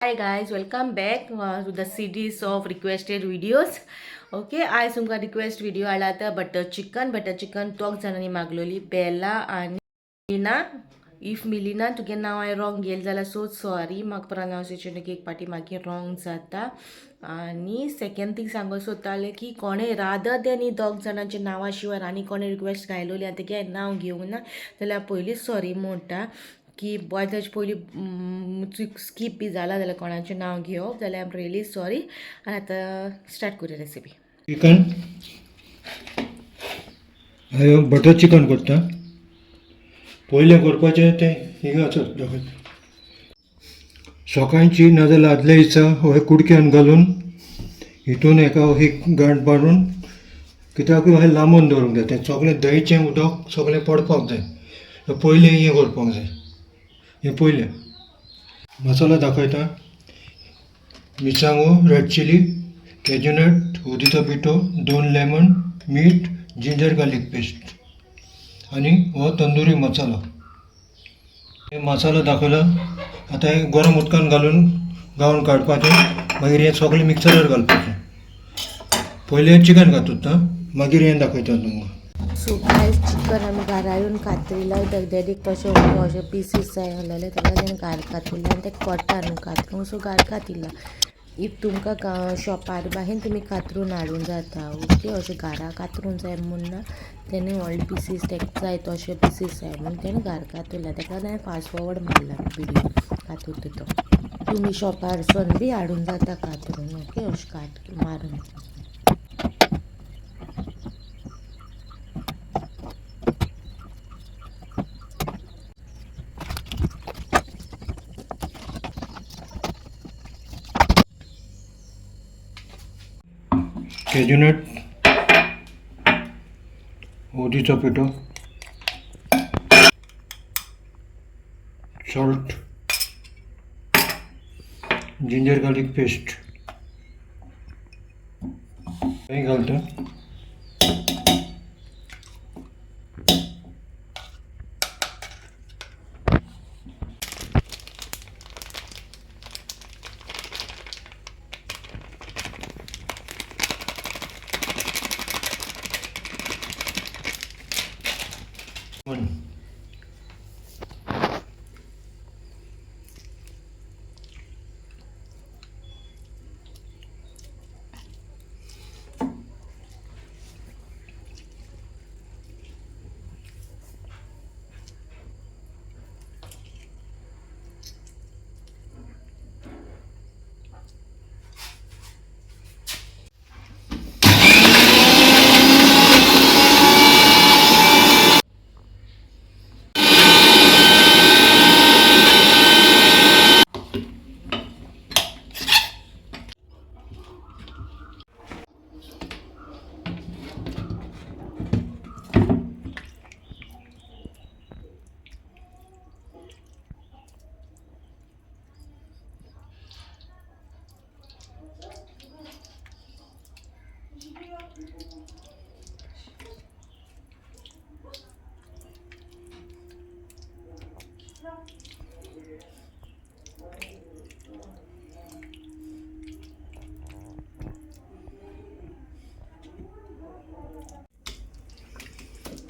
Hi guys, welcome back to the series of requested videos. Okay आयज तुमकां request video आला आतां butter chicken दोग जाणांनी मागलोली बेला आनी मिलिना. इफ मिलिना तुगे नांव हांवें रॉंग गेल जाल्यार सो सॉरी, म्हाका प्रोनाउन्सिएशन एक पाटी मागीर रॉंग जाता. आनी सेकेंड थिंग सांगूंक सोदतालें की कोणें रादर देन ही दोग जाणांच्या नांवा शिवाय आनी कोणें रिक्वेस्ट घायलोली आनी तेगे नांव घेवंक ना जाल्यार पयलींच सॉरी म्हणटा की बॉय ताजे पयलीं स्कीप बी जाला जाल्यार कोणाचें नांव घेवप जाल्यार आय एम रियली सॉरी. आनी आतां स्टार्ट करूया रेसिपी. चिकन हांवें बटर चिकन करता. पयलें करपाचें तें हिंगा दाखय. सकाळची नाजाल्यार आदल्या दिसा हे कुडक्यान घालून हितून एका ही गांठ मारून कित्याक हांवें लांबून दवरूंक जाय. तें सगळें दहीचें उदक सगळें पडपाक जाय. पयलें हें करपाक जाय. हें पयलें मसाला दाखयता. मिरसांगो, रेड चिली, कॅज्यूनट, उदीचो पिठो, 2 लेमन, मीठ, जिंजर गार्लीक पेस्ट आनी हो तंदुरी मसाला. हे मसालो दाखयला. आतां हें गरम उदकान घालून काडपाचें. मागीर हें सगळें मिक्सरार घालपाचें. पयलें चिकन घातूत मागीर हें दाखयता तुमकां. सो गायज चिकन आमी घरा येवन कातरिला. डॅडीक तशें अशे पीसीस जाय आसलेले तेका तेणें घार कातिल्ले आनी ते कटा न्हू कातरूंक, सो घार कातिल्ला. इफ तुमकां शॉपार बाहेर तुमी कातरून हाडूंक जाता. ओके, अशें घारा कातरूंक जाय म्हूण ना, तेणें व्हडले पीसीस तेका जाय तशे पीसीस जाय म्हूण तेणें घार कातरला. तेका हांवें फास्ट फॉवर्ड मारला व्हिडिओ कातूंक तो. तुमी शॉपारसून बी हाडूंक जाता कातरून. ओके, अशें काट मारून. कॅज्यूनट, उदीचो पिठो, सॉल्ट, जिंजर गार्लीक पेस्ट हें घालता.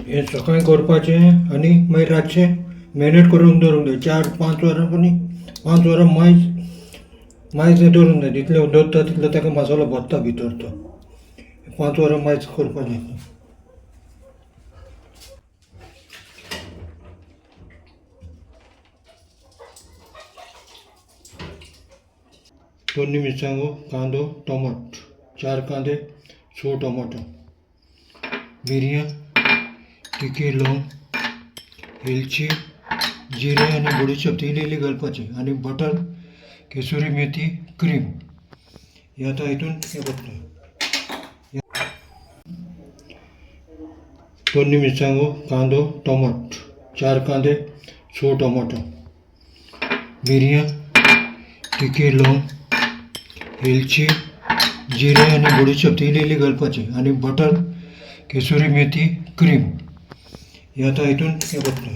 हे सकाळीं करपाचें आनी मागीर रातचें मॅरिनेट करून दवरूंक जाय. 4-5 वरां पूण 5 वरां मायज दवरूंक जाय. जितलें दवरता तितलो ताका मसालो बसता भितर तो. 5 वरां मायज करपाचें. दोन मिरसांगो, कांदो, टोमाट, 4 कांदे, 6 टोमाटो, मिरयां, तिखी, लवंग, वेलची, जिरे आनी बडीशेप इल्ली घालपाची आनी बटर, केसुरी मेथी, क्रीम हे आतां हितून हें करता. 2 मिरसांगो, कांदो, टोमाट, 4 कांदे, 6 टोमाटो, मिरयां, तिखी, लवंग, वेलची, जिरे आनी बडीशेप इल्ली घालपाची आनी बटर, केसुरी मेथी, क्रीम हे आतां हितून हें करता.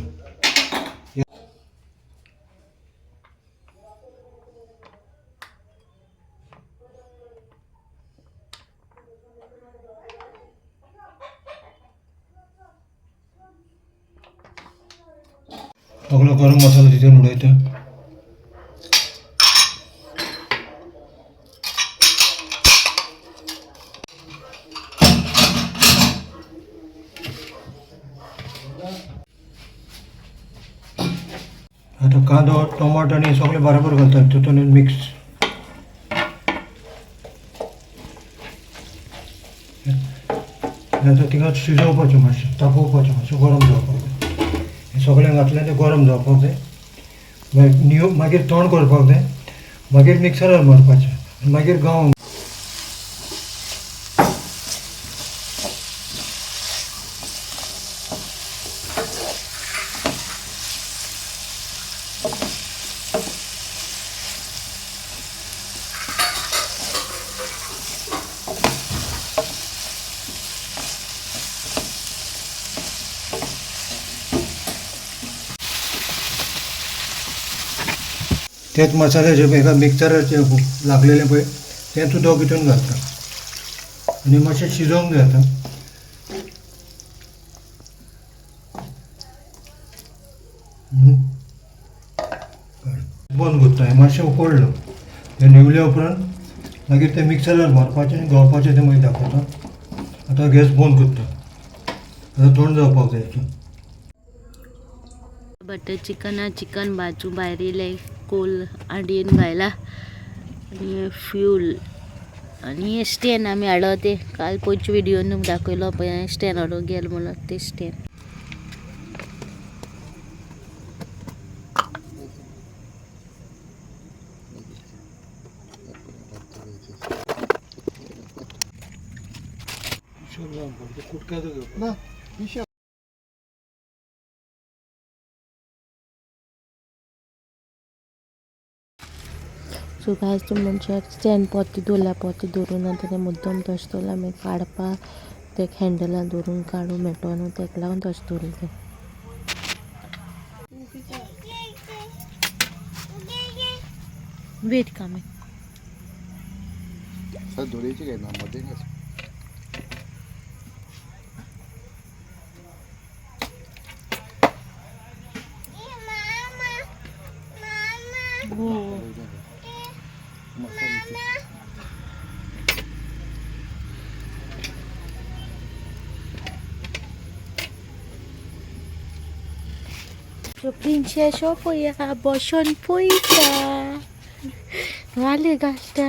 सगळं गरम मसाला तिथे उडवायचा. आता कांदो टोमाटो आणि सगळे बरोबर घालतात तितून मिक्स. आता तिका शिजोवपाचें मातशें तापोवपाचें मातशें गरम जावपाक जाय. हें सगळें घातलें तें गरम जावपाक जाय. मागीर तोंड करपाक जाय. मागीर मिक्सरार मारपाचें आनी मागीर गांव. तेच मसाले जे एका मिक्सराचे लागलेले पळय तें सुद्दां भितून घालता आनी मातशें शिजोवंक जाय. आतां बंद करता. हें मातशें उकडलो हें निवल्या उपरांत मागीर तें मिक्सरार मारपाचें आनी घावपाचें तें मागीर दाखयता. आतां गॅस बंद करता. आतां थंड जावपाक जाय हेतून. बटर चिकन बाजू भायर येयले कोल आडयेन घायला आनी फ्यूल आनी स्टॅन आमी हाडलो ते काल पयच्या व्हिडिओन दाखयलो पळय स्टॅन हाडूंक गेलो म्हणून ते स्टॅन. सो गायज तुम म्हणचे स्टॅन पोती दवरून आतां तें मुद्दम तशें दवरला मागीर काडपा ते हँडलान दवरून काडूं मेळटो न्हू तेका लागून तशें दवरलें तें. वेट कामी दोरेची काय ना मध्ये Princesa pojechała, bo się pójdzie. Ale gasta.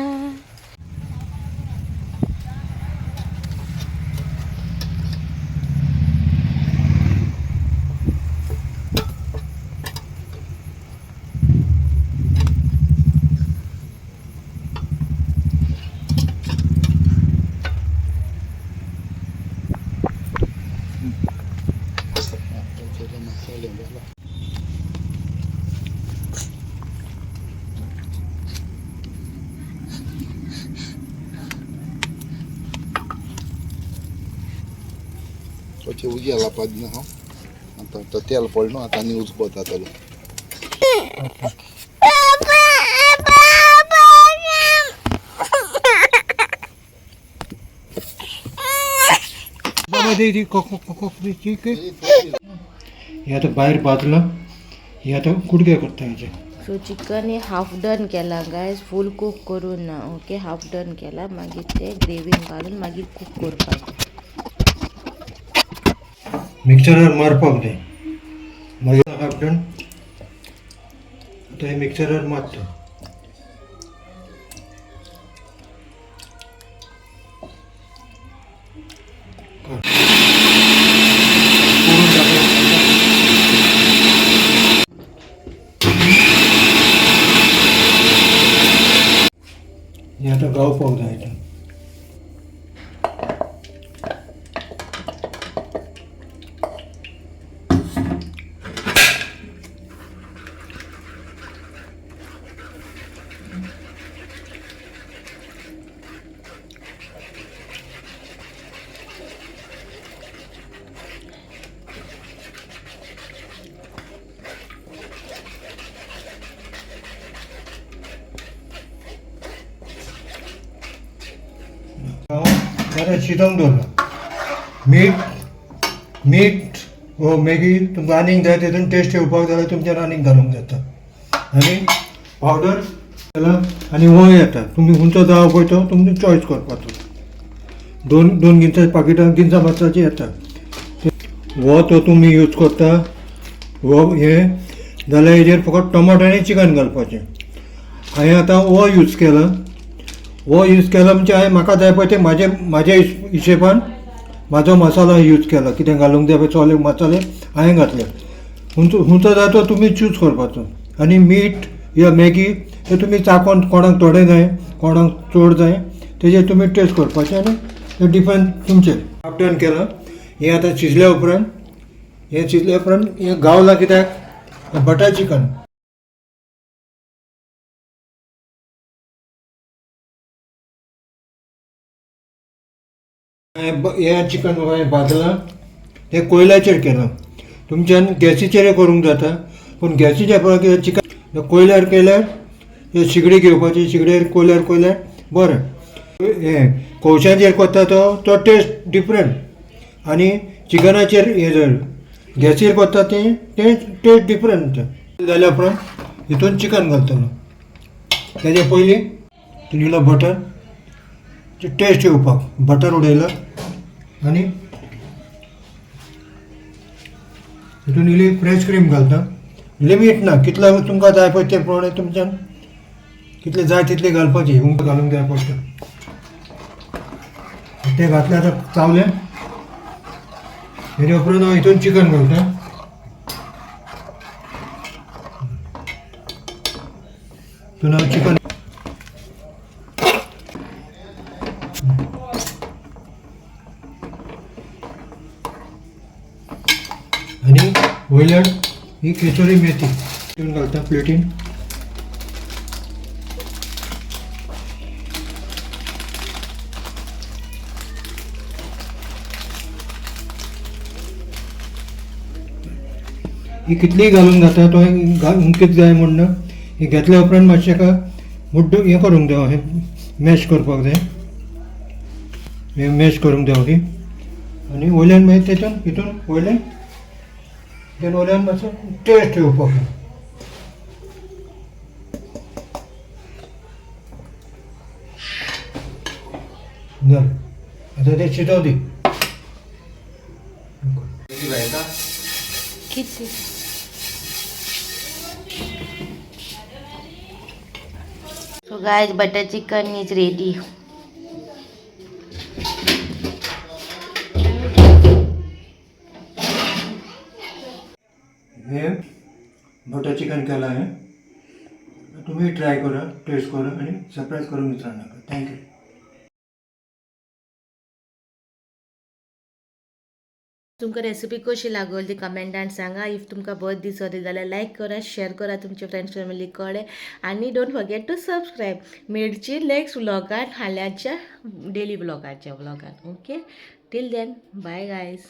Oce udziela padnie, no. To teal polno, a ta nie uzbota tego. हे आता बाहेर भाजलं. हे आता कुडके करता हेचे. सो चिकन हे हाफ डन केला गायज फूल कूक करून ना ओके हाफ डन केला मागीर ते ग्रेवीन घालून मागीर कूक करपाचें. मिक्सरार मारपाक जाय मागीर हाफ डन. आतां हे मिक्सरार मारता. हे आता गावपाक जाय हेतून. जरा शिजवून दवरला. मीठ हो मॅगी तुमकां आनीक जाय तितून टेस्ट येवपाक जाल्यार तुमच्या आनीक घालूंक जाता आनी पावडर केला आनी हो येता तुमी खंयचो जावो पळय तो तुमची चॉयस करपाचो दोन गिंसा पाकिटां गिंसा मातसाची येता हो तो तुमी यूज करता हो हे जाल्यार हेजेर फकत टमाट आनी चिकन घालपाचें हांवें आतां हो यूज केला म्हणजे हांवें म्हाका जाय पळय तें म्हाज्या हिशेबान म्हाजो मसाला यूज केला कितें घालूंक जाय पळय सगळे मसाले हांवें घातले खंयचो जाय तो तुमी चूज करपाचो आनी मीठ या मॅगी ते तुमी चाकोन कोणाक थोडें जाय कोणाक चड जाय तेजेर तुमी टेस्ट करपाचें आनी ते डिफरंट तुमचें आफ्टर केलां हें आतां शिजल्या उपरांत हें गावलां कित्याक बटर चिकन हें चिकन हांवें भाजलां तें कोयल्याचेर केलां तुमच्यान गॅसीचेर करूंक जाता पूण गॅसीचेर पळय चिकन कोयल्यार केल्यार हे शिगडी घेवपाची शिगड्यार कोयल्यार बरें हें कोळशाचेर करता तो टेस्ट डिफरंट आनी चिकनाचेर हे जर गॅसीर करता तें टेस्ट डिफरंट जाल्या उपरांत हितून चिकन घालतलो तेजे पयलीं इल्लो बटर टेस्ट येवपाक बटर उडयला आनी हितून इल्ली फ्रेश क्रीम घालता लिमीट ना कितलो तुमकां जाय पळय ते प्रमाणे तुमच्यान कितले जाय तितले घालपाची घालूंक जाय पडटा ते घातले आतां चावले हेजे उपरांत हांव हितून चिकन घालता हितून हांव चिकन आनी वयल्यान ही केसुरी मेथी हितून घालता प्लेटीन ही कितलीय घालूंक जाता तो कितें जाय म्हण ना ही घेतल्या उपरांत मातशें का मुड्ड हें करूंक जाय हें मॅश करपाक जाय हें मॅश करूंक जाय ओके आनी वयल्यान मागीर तेतून हितून वयल्यान मातसो टेस्ट येवपाक जालें आतां तें शिजोव दी किती So guys, butter chicken is ready. हे बटर चिकन केला आहे तुम्ही ट्राय करा टेस्ट करा आणि सरप्राईज करून विचारू नका थँक्यू तुमकां रेसिपी कशी लागली ती कमेंटान सांगा इफ तुमकां बरी दिसली जाल्यार लायक करा शेअर करा तुमच्या फ्रेंड्स फॅमिली कडेन आनी डोंट फॉरगेट टू सबस्क्राईब मेळची नेक्स्ट व्लॉगान हाल्याच्या डेली व्लॉगान okay till then bye guys